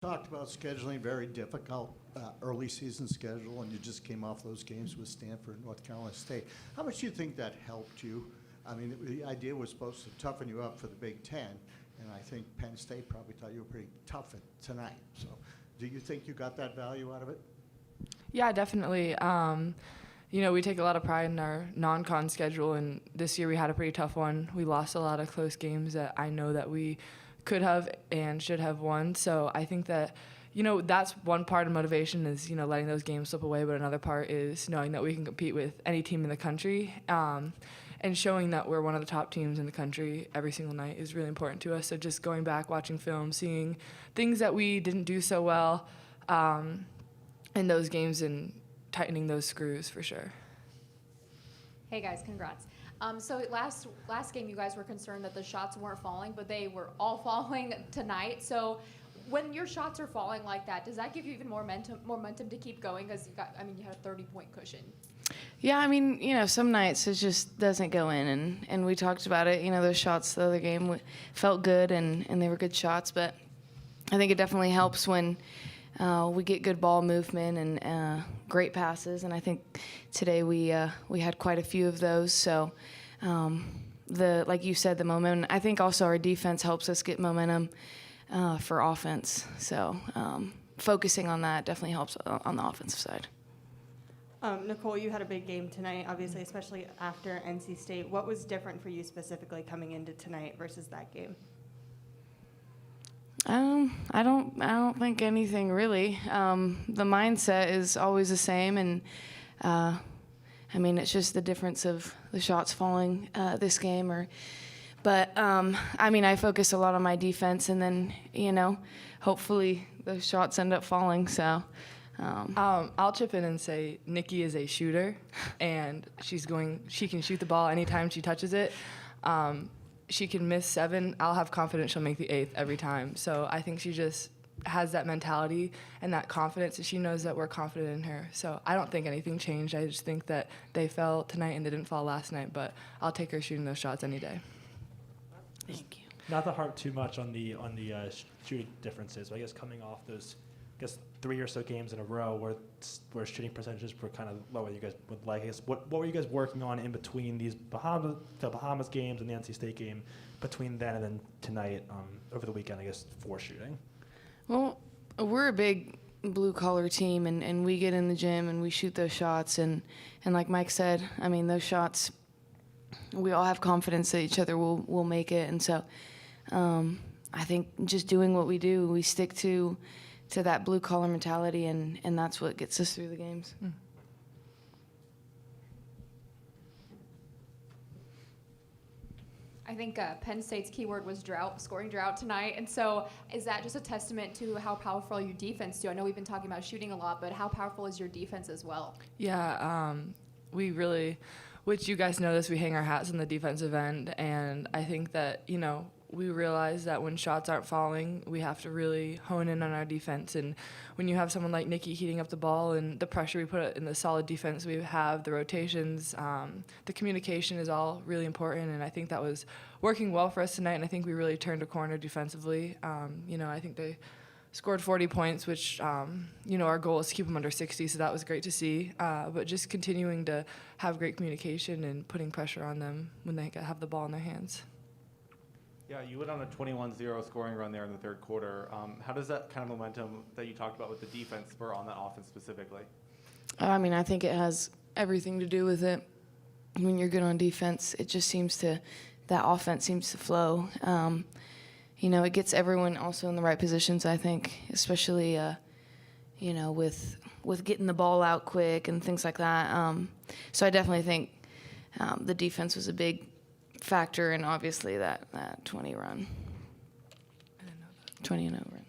Talked about scheduling, very difficult early season schedule, and you just came off those games with Stanford and North Carolina State. How much do you think that helped you? I mean, the idea was supposed to toughen you up for the Big Ten, and I think Penn State probably thought you were pretty tough tonight. So do you think you got that value out of it? Yeah, definitely. We take a lot of pride in our non-con schedule, and this year we had a pretty tough one. We lost a lot of close games that I know that we could have and should have won. So I think that, that's one part of motivation is, letting those games slip away. But another part is knowing that we can compete with any team in the country, and showing that we're one of the top teams in the country every single night is really important to us. So just going back, watching film, seeing things that we didn't do so well in those games and tightening those screws for sure. Hey guys, congrats. So last game, you guys were concerned that the shots weren't falling, but they were all falling tonight. So when your shots are falling like that, does that give you even more momentum to keep going? Because you had a 30-point cushion. Yeah, some nights it just doesn't go in, and we talked about it. Those shots the other game felt good, and they were good shots, but I think it definitely helps when we get good ball movement and great passes, and I think today we had quite a few of those. So like you said, the momentum. I think also our defense helps us get momentum for offense. So focusing on that definitely helps on the offensive side. Nicole, you had a big game tonight, obviously, especially after NC State. What was different for you specifically coming into tonight versus that game? I don't think anything really. The mindset is always the same, and it's just the difference of the shots falling this game. But I focus a lot on my defense, and then hopefully those shots end up falling. So. I'll chip in and say Nikki is a shooter, and she can shoot the ball anytime she touches it. She can miss 7. I'll have confidence she'll make the 8th every time. So I think she just has that mentality and that confidence, and she knows that we're confident in her. So I don't think anything changed. I just think that they fell tonight and they didn't fall last night, but I'll take her shooting those shots any day. Thank you. Not to harp too much on the shooting differences, but I guess coming off those 3 or so games in a row where shooting percentages were kind of lower than you guys would like. I guess what were you guys working on in between the Bahamas games and the NC State game, between then and then tonight over the weekend, I guess, for shooting? Well, we're a big blue-collar team, and we get in the gym and we shoot those shots. And like Mike said, those shots, we all have confidence that each other will make it. And so I think just doing what we do, we stick to that blue-collar mentality, and that's what gets us through the games. I think Penn State's keyword was drought, scoring drought tonight. And so is that just a testament to how powerful your defense do? I know we've been talking about shooting a lot, but how powerful is your defense as well? Yeah, we really, which you guys know this, we hang our hats on the defensive end, and I think that, we realize that when shots aren't falling, we have to really hone in on our defense. And when you have someone like Nikki heating up the ball and the pressure we put in the solid defense we have, the rotations, the communication is all really important. And I think that was working well for us tonight. And I think we really turned a corner defensively. I think they scored 40 points, which, our goal is to keep them under 60. So that was great to see. But just continuing to have great communication and putting pressure on them when they have the ball in their hands. Yeah, you went on a 21-0 scoring run there in the third quarter. How does that kind of momentum that you talked about with the defense spur on that offense specifically? I think it has everything to do with it. When you're good on defense, it just that offense seems to flow. It gets everyone also in the right positions, I think, especially, with getting the ball out quick and things like that. So I definitely think the defense was a big factor, and obviously that 20 run. 20-0 run.